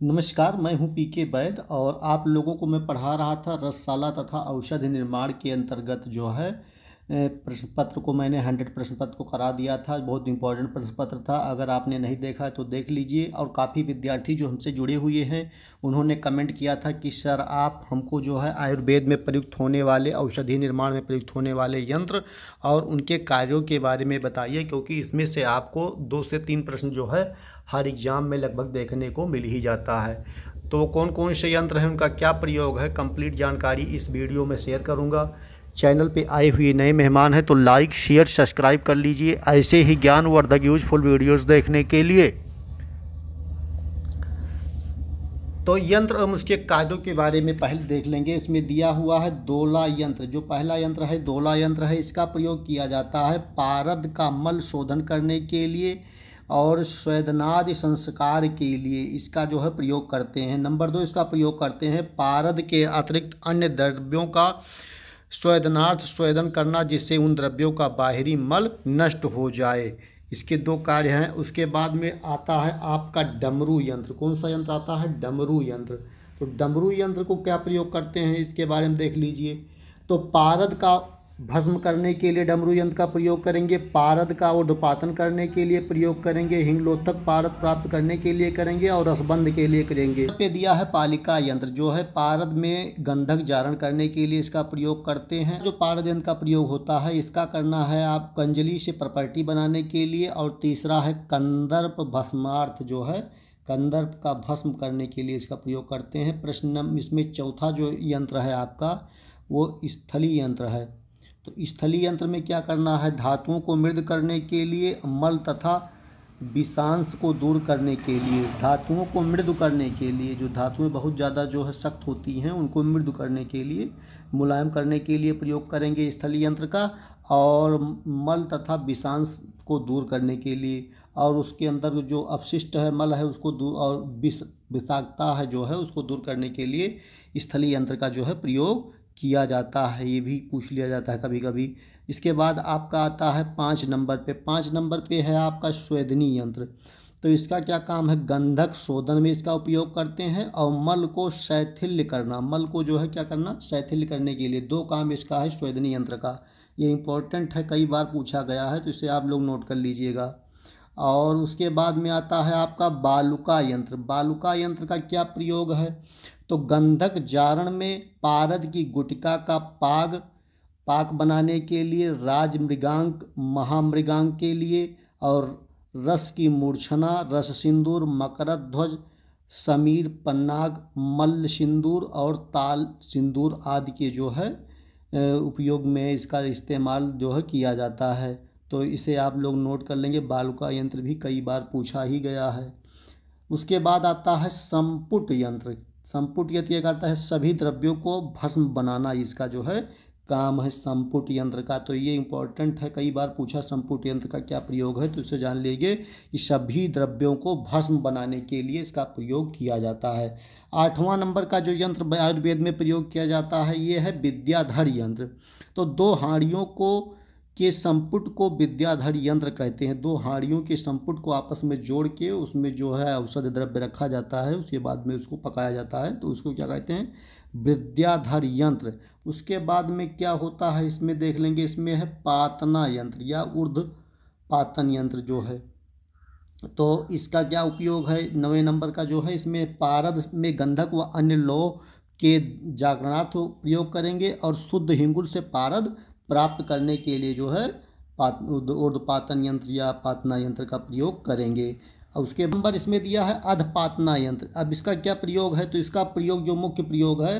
नमस्कार, मैं हूं पीके वैद और आप लोगों को मैं पढ़ा रहा था रसशाला तथा औषधि निर्माण के अंतर्गत जो है प्रश्न पत्र को मैंने 100 प्रश्न पत्र को करा दिया था। बहुत इंपॉर्टेंट प्रश्न पत्र था। अगर आपने नहीं देखा है तो देख लीजिए। और काफ़ी विद्यार्थी जो हमसे जुड़े हुए हैं उन्होंने कमेंट किया था कि सर आप हमको जो है आयुर्वेद में प्रयुक्त होने वाले, औषधि निर्माण में प्रयुक्त होने वाले यंत्र और उनके कार्यों के बारे में बताइए, क्योंकि इसमें से आपको 2 से 3 प्रश्न जो है हर एग्ज़ाम में लगभग देखने को मिल ही जाता है। तो कौन कौन से यंत्र हैं, उनका क्या प्रयोग है, कंप्लीट जानकारी इस वीडियो में शेयर करूंगा। चैनल पे आए हुए नए मेहमान हैं तो लाइक शेयर सब्सक्राइब कर लीजिए ऐसे ही ज्ञानवर्धक यूजफुल वीडियोस देखने के लिए। तो यंत्र और उसके कार्यों के बारे में पहले देख लेंगे। इसमें दिया हुआ है दोला यंत्र। जो पहला यंत्र है दोला यंत्र है। इसका प्रयोग किया जाता है पारद का मल शोधन करने के लिए और स्वेदनादि संस्कार के लिए इसका जो है प्रयोग करते हैं। नंबर 2, इसका प्रयोग करते हैं पारद के अतिरिक्त अन्य द्रव्यों का स्वेदनार्थ स्वेदन करना, जिससे उन द्रव्यों का बाहरी मल नष्ट हो जाए। इसके 2 कार्य हैं। उसके बाद में आता है आपका डमरू यंत्र। कौन सा यंत्र आता है? डमरू यंत्र। तो डमरू यंत्र को क्या प्रयोग करते हैं इसके बारे में देख लीजिए। तो पारद का भस्म करने के लिए डमरू यंत्र का प्रयोग करेंगे, पारद का उद्पातन करने के लिए प्रयोग करेंगे, हिंगलोत्थक पारद प्राप्त करने के लिए करेंगे और रसबंध के लिए करेंगे। पे दिया है पालिका यंत्र। जो है पारद में गंधक जारण करने के लिए इसका प्रयोग करते हैं। जो पारद यंत्र का प्रयोग होता है इसका करना है आप कंजली से प्रॉपर्टी बनाने के लिए। और तीसरा है कंदर्प भस्मार्थ। जो है कंदर्प का भस्म करने के लिए इसका प्रयोग करते हैं। प्रश्न इसमें चौथा जो यंत्र है आपका वो स्थली यंत्र है। तो स्थली यंत्र में क्या करना है? धातुओं को मृद करने के लिए, मल तथा विषांश को दूर करने के लिए, धातुओं को मृदु करने के लिए, जो धातुएं बहुत ज़्यादा जो है सख्त होती हैं उनको मृदु करने के लिए, मुलायम करने के लिए प्रयोग करेंगे स्थली यंत्र का। और मल तथा विषांश को दूर करने के लिए, और उसके अंदर जो अपशिष्ट है मल है उसको दूर, और विषाक्तता है जो है उसको दूर करने के लिए स्थली यंत्र का जो है प्रयोग किया जाता है। ये भी पूछ लिया जाता है कभी कभी। इसके बाद आपका आता है 5 नंबर पे। 5 नंबर पे है आपका स्वेदनी यंत्र। तो इसका क्या काम है? गंधक शोधन में इसका उपयोग करते हैं और मल को शैथिल्य करना, मल को जो है क्या करना? शैथिल्य करने के लिए। 2 काम इसका है स्वेदनी यंत्र का। ये इंपॉर्टेंट है, कई बार पूछा गया है तो इसे आप लोग नोट कर लीजिएगा। और उसके बाद में आता है आपका बालुका यंत्र। बालुका यंत्र का क्या प्रयोग है? तो गंधक जारण में पारद की गुटिका का पाक बनाने के लिए, राजमृगांक महामृगांक के लिए, और रस की मूर्छना, रस सिंदूर, मकरध्वज, समीर पन्नाग, मल्ल सिंदूर और ताल सिंदूर आदि के जो है उपयोग में इसका इस्तेमाल जो है किया जाता है। तो इसे आप लोग नोट कर लेंगे। बालुका यंत्र भी कई बार पूछा ही गया है। उसके बाद आता है संपुट यंत्र। संपुट यंत्र ये करता है सभी द्रव्यों को भस्म बनाना, इसका जो है काम है संपुट यंत्र का। तो ये इंपॉर्टेंट है, कई बार पूछा संपुट यंत्र का क्या प्रयोग है, तो इसे जान लीजिए कि सभी द्रव्यों को भस्म बनाने के लिए इसका प्रयोग किया जाता है। 8वां नंबर का जो यंत्र आयुर्वेद में प्रयोग किया जाता है ये है विद्याधर यंत्र। तो 2 हाड़ियों के संपुट को विद्याधर यंत्र कहते हैं। 2 हाड़ियों के संपुट को आपस में जोड़ के उसमें जो है औषध द्रव्य रखा जाता है, उसके बाद में उसको पकाया जाता है, तो उसको क्या कहते हैं? विद्याधर यंत्र। उसके बाद में क्या होता है इसमें देख लेंगे। इसमें है पातना यंत्र या ऊर्ध्वपातन यंत्र जो है। तो इसका क्या उपयोग है? 9वें नंबर का जो है इसमें पारद में गंधक व अन्य लौह के जागरणार्थ प्रयोग करेंगे और शुद्ध हिंगुल से पारद प्राप्त करने के लिए जो है ऊर्ध्वपातन यंत्र या पातना यंत्र का प्रयोग करेंगे। और उसके नंबर इसमें दिया है अधपातना यंत्र। अब इसका क्या प्रयोग है? तो इसका प्रयोग जो मुख्य प्रयोग है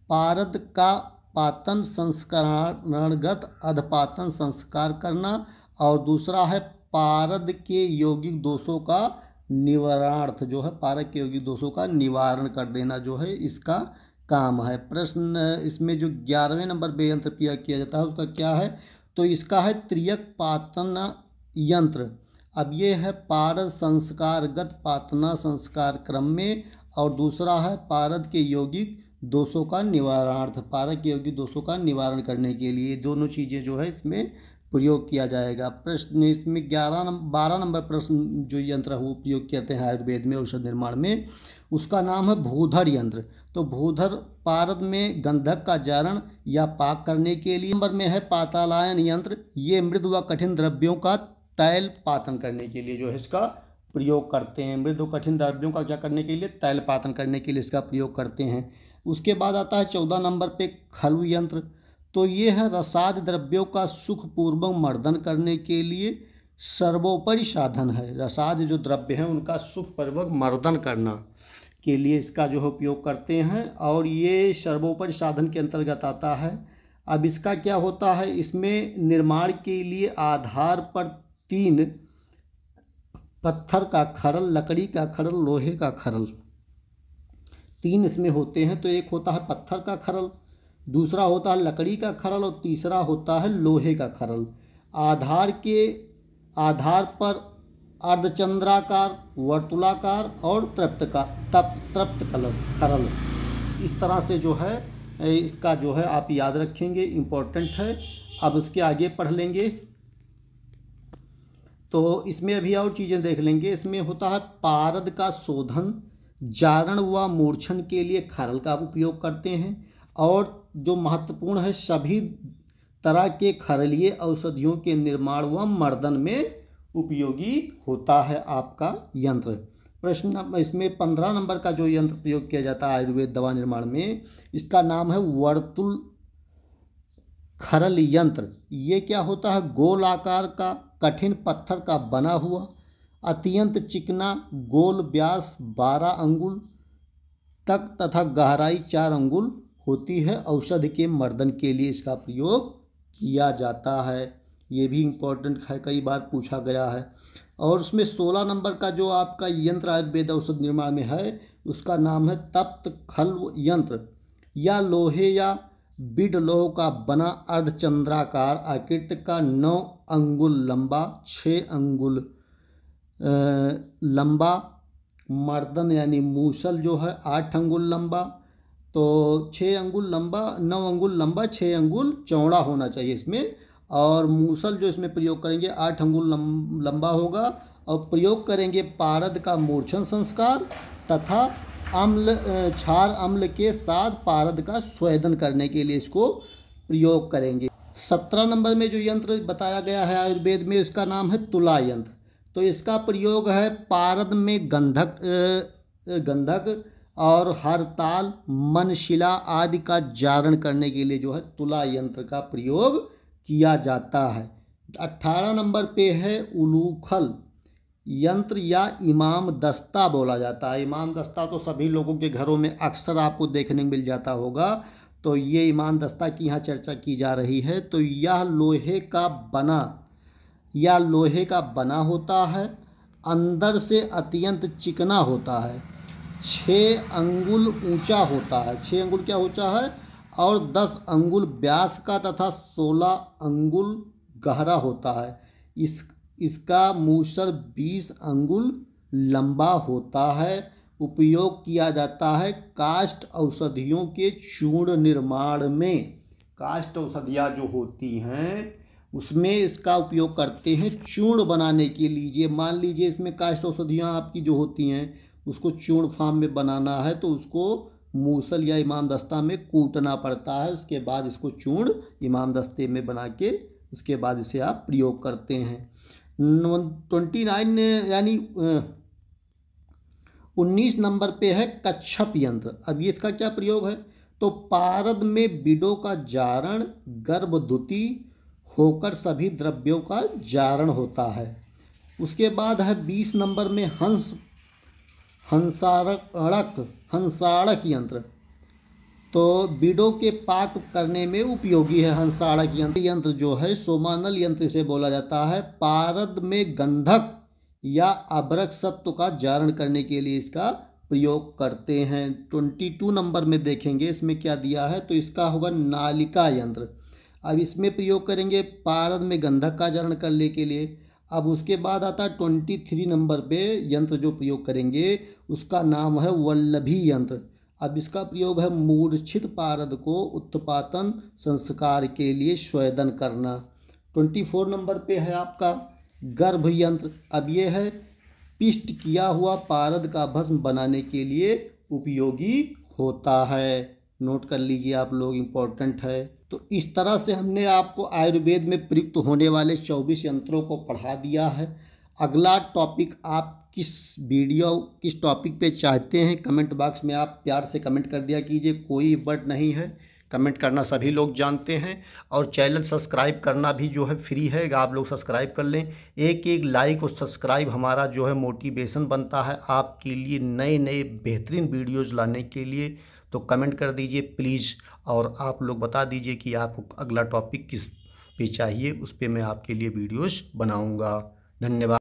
पारद का पातन संस्करणगत अधपातन संस्कार करना, और दूसरा है पारद के यौगिक दोषों का निवारणार्थ, जो है पारद के यौगिक दोषों का निवारण कर देना जो है इसका काम है। प्रश्न इसमें जो 11वें नंबर पे यंत्र प्रयोग किया जाता है उसका क्या है? तो इसका है त्रियक पातना यंत्र। अब ये है पारद संस्कारगत पातना संस्कार क्रम में, और दूसरा है पारद के यौगिक दोषों का निवारणार्थ, पारद के यौगिक दोषों का निवारण करने के लिए। दोनों चीज़ें जो है इसमें प्रयोग किया जाएगा। प्रश्न इसमें 12 नंबर प्रश्न जो यंत्र है वो उपयोग करते हैं आयुर्वेद में औषध निर्माण में, उसका नाम है भूधर यंत्र। तो भूधर पारद में गंधक का जारण या पाक करने के लिए। नंबर में है पातालायन यंत्र, ये मृदु व कठिन द्रव्यों का तैल पातन करने के लिए जो है इसका प्रयोग करते हैं। मृदु कठिन द्रव्यों का क्या करने के लिए? तैल पातन करने के लिए इसका प्रयोग करते हैं। उसके बाद आता है 14 नंबर पे खलु यंत्र। तो ये है रसाद द्रव्यों का सुखपूर्वक मर्दन करने के लिए सर्वोपरि साधन है। रसाद जो द्रव्य हैं उनका सुखपूर्वक मर्दन करना के लिए इसका जो है उपयोग करते हैं, और ये सर्वोपरि साधन के अंतर्गत आता है। अब इसका क्या होता है, इसमें निर्माण के लिए आधार पर 3 पत्थर का खरल, लकड़ी का खरल, लोहे का खरल, 3 इसमें होते हैं। तो एक होता है पत्थर का खरल, दूसरा होता है लकड़ी का खरल और तीसरा होता है लोहे का खरल। आधार पर अर्धचंद्राकार, वर्तुलाकार और तृप्त खरल, इस तरह से जो है इसका जो है आप याद रखेंगे, इम्पोर्टेंट है। अब उसके आगे पढ़ लेंगे तो इसमें अभी और चीज़ें देख लेंगे। इसमें होता है पारद का शोधन, जारण व मूर्छन के लिए खरल का उपयोग करते हैं, और जो महत्वपूर्ण है सभी तरह के खरलीय औषधियों के निर्माण व मर्दन में उपयोगी होता है आपका यंत्र। प्रश्न इसमें 15 नंबर का जो यंत्र प्रयोग किया जाता है आयुर्वेद दवा निर्माण में, इसका नाम है वर्तुल खरल यंत्र। ये क्या होता है? गोल आकार का कठिन पत्थर का बना हुआ, अत्यंत चिकना, गोल व्यास 12 अंगुल तक तथा गहराई 4 अंगुल होती है। औषधि के मर्दन के लिए इसका प्रयोग किया जाता है। ये भी इम्पोर्टेंट है, कई बार पूछा गया है। और उसमें 16 नंबर का जो आपका यंत्र आयुर्वेद औषध निर्माण में है, उसका नाम है तप्त खल्व यंत्र। या लोहे या बिड लोह का बना अर्धचंद्राकार आकृति का 9 अंगुल लंबा, 6 अंगुल लंबा, मर्दन यानी मूसल जो है 8 अंगुल लंबा। तो 6 अंगुल लंबा, 9 अंगुल लंबा, 6 अंगुल चौड़ा होना चाहिए इसमें। और मूसल जो इसमें प्रयोग करेंगे 8 अंगुल लंबा होगा, और प्रयोग करेंगे पारद का मूर्छन संस्कार तथा क्षार अम्ल के साथ पारद का स्वेदन करने के लिए इसको प्रयोग करेंगे। 17 नंबर में जो यंत्र बताया गया है आयुर्वेद में, इसका नाम है तुला यंत्र। तो इसका प्रयोग है पारद में गंधक और हरताल, मनशिला आदि का जारण करने के लिए जो है तुला यंत्र का प्रयोग किया जाता है। 18 नंबर पे है उलूखल यंत्र या इमाम दस्ता बोला जाता है। इमाम दस्ता तो सभी लोगों के घरों में अक्सर आपको देखने को मिल जाता होगा। तो ये इमाम दस्ता की यहाँ चर्चा की जा रही है। तो यह लोहे का बना होता है, अंदर से अत्यंत चिकना होता है, 6 अंगुल ऊंचा होता है। 6 अंगुल क्या ऊंचा है? और 10 अंगुल व्यास का तथा 16 अंगुल गहरा होता है। इसका मूसल 20 अंगुल लंबा होता है। उपयोग किया जाता है काष्ठ औषधियों के चूर्ण निर्माण में। काष्ठ औषधियाँ जो होती हैं उसमें इसका उपयोग करते हैं चूर्ण बनाने के लिए। मान लीजिए इसमें काष्ठ औषधियाँ आपकी जो होती हैं उसको चूर्ण फॉर्म में बनाना है, तो उसको मूसल या इमाम दस्ता में कूटना पड़ता है। उसके बाद इसको चूर्ण इमाम दस्ते में बना के उसके बाद इसे आप प्रयोग करते हैं। 29 यानी 19 नंबर पे है कच्छप यंत्र। अब ये इसका क्या प्रयोग है? तो पारद में बिडों का जारण गर्भद्युति होकर सभी द्रव्यों का जारण होता है। उसके बाद है 20 नंबर में हंसाड़क यंत्र। तो बीडों के पाक करने में उपयोगी है हंसाड़क यंत्र जो है सोमानल यंत्र से बोला जाता है। पारद में गंधक या अभ्रक सत्व का जारण करने के लिए इसका प्रयोग करते हैं। 22 नंबर में देखेंगे इसमें क्या दिया है, तो इसका होगा नालिका यंत्र। अब इसमें प्रयोग करेंगे पारद में गंधक का जारण करने के लिए। अब उसके बाद आता है 23 नंबर पे यंत्र जो प्रयोग करेंगे उसका नाम है वल्लभी यंत्र। अब इसका प्रयोग है मूर्छित पारद को उत्पातन संस्कार के लिए स्वेदन करना। 24 नंबर पे है आपका गर्भ यंत्र। अब ये है पिष्ट किया हुआ पारद का भस्म बनाने के लिए उपयोगी होता है। नोट कर लीजिए आप लोग, इम्पोर्टेंट है। तो इस तरह से हमने आपको आयुर्वेद में प्रयुक्त होने वाले 24 यंत्रों को पढ़ा दिया है। अगला टॉपिक आप किस टॉपिक पे चाहते हैं, कमेंट बॉक्स में आप प्यार से कमेंट कर दिया कीजिए। कोई बट नहीं है, कमेंट करना सभी लोग जानते हैं। और चैनल सब्सक्राइब करना भी जो है फ्री है, आप लोग सब्सक्राइब कर लें। एक एक लाइक और सब्सक्राइब हमारा जो है मोटिवेशन बनता है आपके लिए नए नए बेहतरीन वीडियोज़ लाने के लिए। तो कमेंट कर दीजिए प्लीज़, और आप लोग बता दीजिए कि आपको अगला टॉपिक किस पे चाहिए, उस पे मैं आपके लिए वीडियोज़ बनाऊँगा। धन्यवाद।